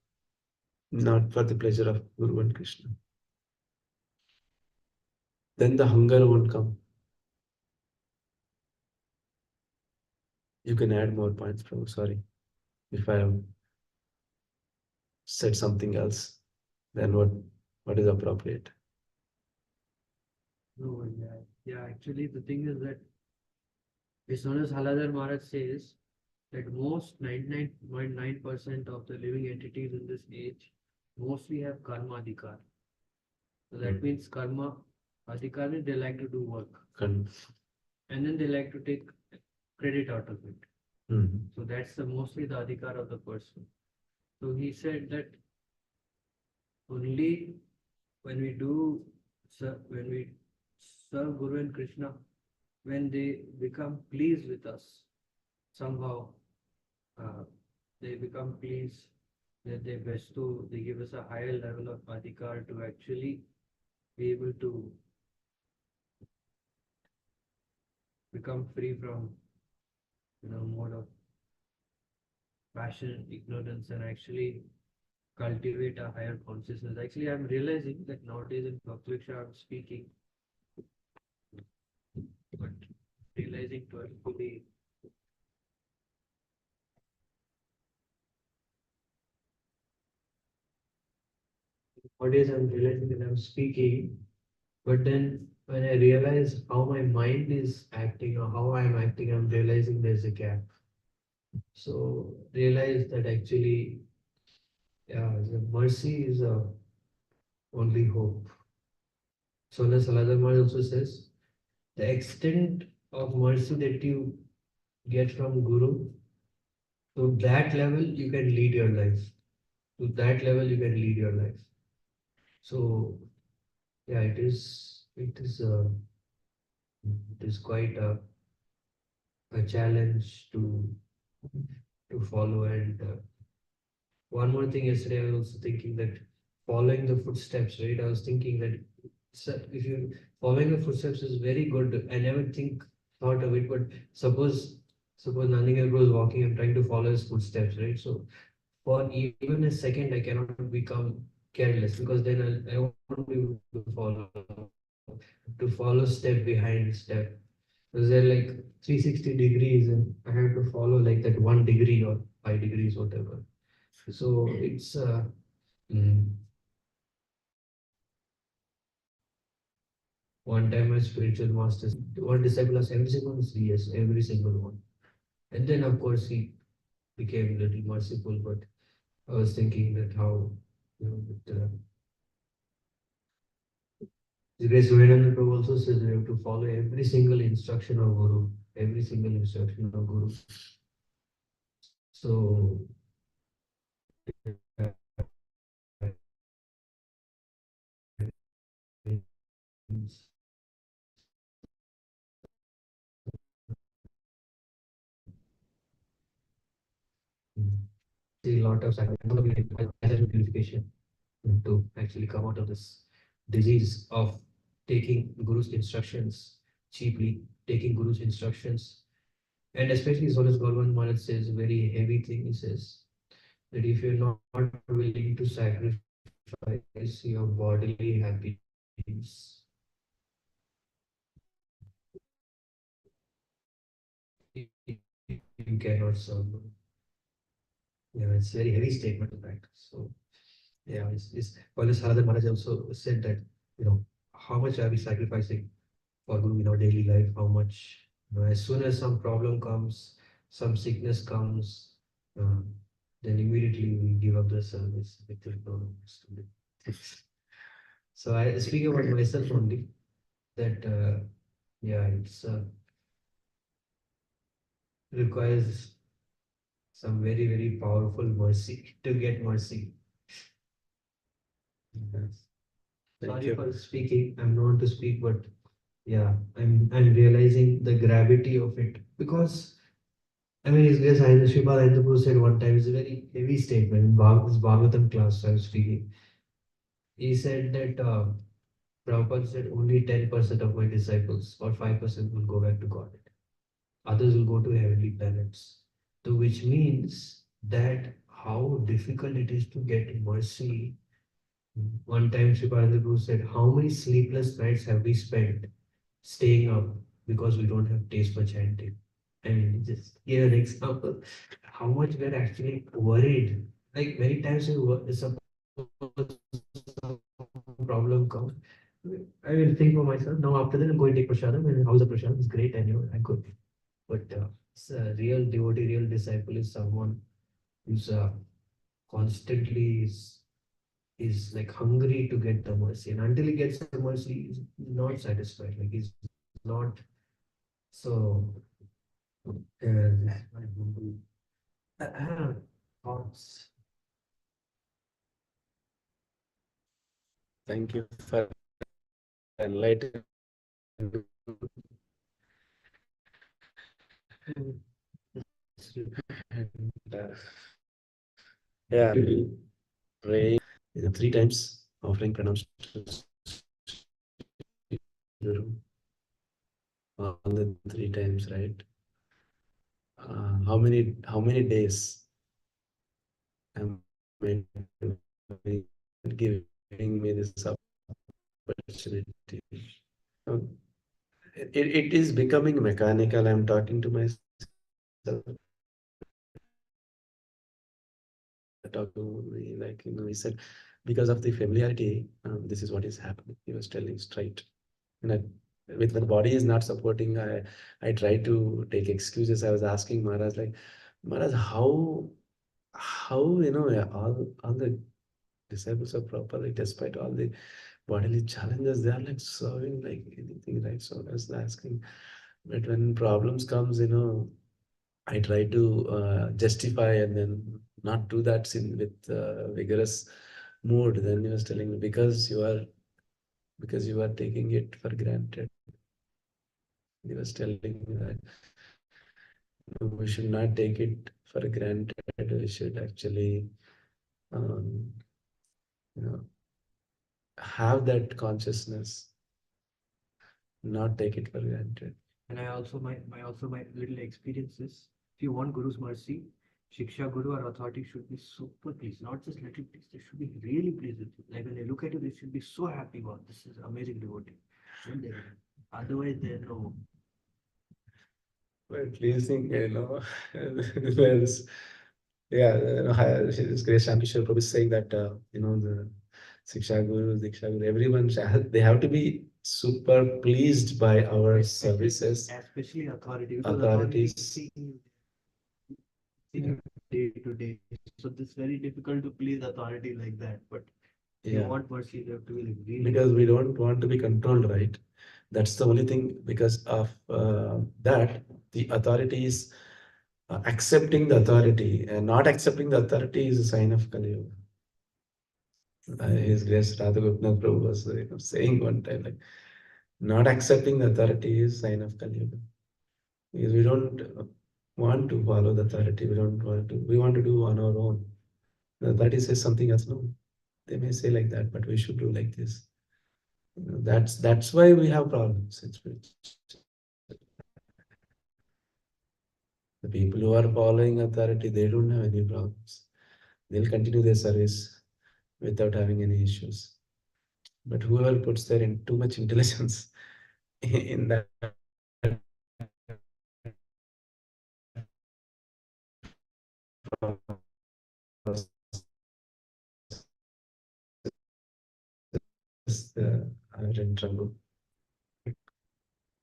not for the pleasure of Guru and Krishna. Then the hunger won't come. You can add more points, Prabhu. Sorry if I have said something else than what is appropriate. No, yeah. Actually, the thing is that as soon as Haladhar Maharaj says that most 99.9% of the living entities in this age mostly have karma adhikar. So that means karma adhikar means they like to do work Con- and then they like to take credit out of it. Mhm. So that's the mostly the adhikar of the person. So he said that only when we do when we serve Guru and Krishna, when they become pleased with us, somehow uh, they become pleased that they bestow, they give us a higher level of adhikar to actually be able to become free from mode of passion, ignorance, and actually cultivate a higher consciousness. Actually, I'm realizing that nowadays in public I'm speaking, but realizing to actually nowadays I'm realizing that I'm speaking, but then when I realize how my mind is acting or how I'm acting, I'm realizing there's a gap. So realize that actually, yeah, the mercy is only hope. So as Saladharma also says, the extent of mercy that you get from Guru, to that level you can lead your life. To that level you can lead your life. So yeah, it is quite a challenge to follow. And one more thing, yesterday I was also thinking that following the footsteps, right? I was thinking that if you following the footsteps is very good. I never thought of it, but suppose Nandingar was walking, I'm trying to follow his footsteps, right? So for even a second, I cannot become careless, because then I won't be able to follow step behind step. Because they're like 360 degrees, and I have to follow like that 1 degree or 5 degrees, whatever. So it's mm, one time my spiritual master, one disciple asked every single one, yes, every single one. And then of course he became a little merciful, but I was thinking that how the Grace Vivekananda Prabhu also says we have to follow every single instruction of Guru, every single instruction of Guru. So see a lot of purification to actually come out of this disease of taking Guru's instructions cheaply, taking Guru's instructions. And especially as well as Gorban Maharaj says, a very heavy thing, he says that if you're not willing to sacrifice your bodily happiness, you cannot serve Guru. Yeah, it's a very heavy statement in fact. So yeah, it's Paulus Haradhan Maharaj also said that, how much are we sacrificing for Guru in our daily life? How much, as soon as some problem comes, some sickness comes, uh, then immediately we give up the service. No, no, so I speak about myself only, that yeah, it's requires some very, very powerful mercy to get mercy. Yes. Thank Sorry you for speaking. I'm not to speak, but yeah, I'm realizing the gravity of it, because I mean, his grace Highness Sripad Anandapur said one time, it's a very heavy statement in this Bhagavatam class I was speaking. He said that Prabhupada said only 10% of my disciples or 5% will go back to God. Others will go to heavenly planets. So which means that how difficult it is to get mercy. One time Sripad Anandapur said, how many sleepless nights have we spent staying up because we don't have taste for chanting? I mean, just give an example. How much we're actually worried. Like many times, suppose some problem comes, I will think for myself. Now after that, I'm going to take prasadam, and house of prasadam is great, and I could. But real devotee, real disciple is someone who's constantly is like hungry to get the mercy, and until he gets the mercy, he's not satisfied. Like he's not so. I have thoughts. Thank you for enlightening. And, yeah, praying 3 times, offering pranams to Guru, all the 3 times, right? How many days am I giving me this opportunity? Um, it is becoming mechanical. I'm talking to myself. Talk to me, like, he said, because of the familiarity, this is what is happening. He was telling straight. And with when the body is not supporting, I try to take excuses. I was asking Maharaj, like, Maharaj, how all the disciples are properly, despite all the bodily challenges, they are like serving like anything, right? So I was asking, but when problems comes, I try to justify and then not do that sin with vigorous mood. Then he was telling me, because you are taking it for granted. He was telling me that we should not take it for granted. We should actually, um, you know, have that consciousness, not take it for granted. And I also my little experiences. If you want Guru's mercy, Shiksha Guru or authority should be super pleased, not just little pleased. They should be really pleased with you. Like when they look at you, they should be so happy. Wow, this is amazing devotee. And they, otherwise, they're no. Well, pleasing, there's, yeah, His Grace Shankishwar Prabhu is saying that, the Siksha Guru, Diksha Guru, everyone, they have to be super pleased by our services. Especially authority, because Authorities. authority seeing day to day. So it's very difficult to please authority like that. But if you Yeah, want mercy, you have to be like really. because we don't want to be controlled, right? That's the only thing. Because of that, the authorities accepting the authority and not accepting the authority is a sign of Kali Yuga. His Grace Radha Gopinath Prabhu was saying one time, like, not accepting the authority is sign of Kali Yuga. Because we don't want to follow the authority. We want to do on our own. The authority says something else. No, they may say like that, but we should do like this. That's why we have problems. The people who are following authority, they don't have any problems. They'll continue their service without having any issues. But whoever puts there in too much intelligence in that process, are in trouble. If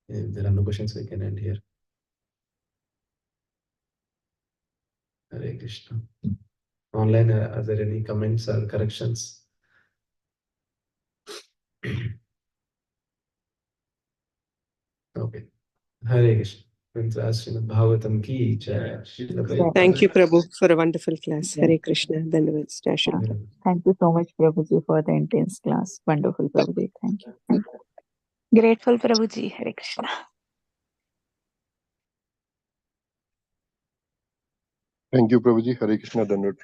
there are no questions, we can end here. Hare Krishna. Online, are there any comments or corrections? Okay. Hare Krishna. Srimad Bhagavatam ki jai. Thank you, Prabhu, for a wonderful class. Hare Krishna. Dhanavad. Thank you so much, Prabhuji, for the intense class. Wonderful, Prabhuji. Thank you. Grateful Prabhuji. Hare Krishna. Thank you, Prabhuji. Hare Krishna Dandavat.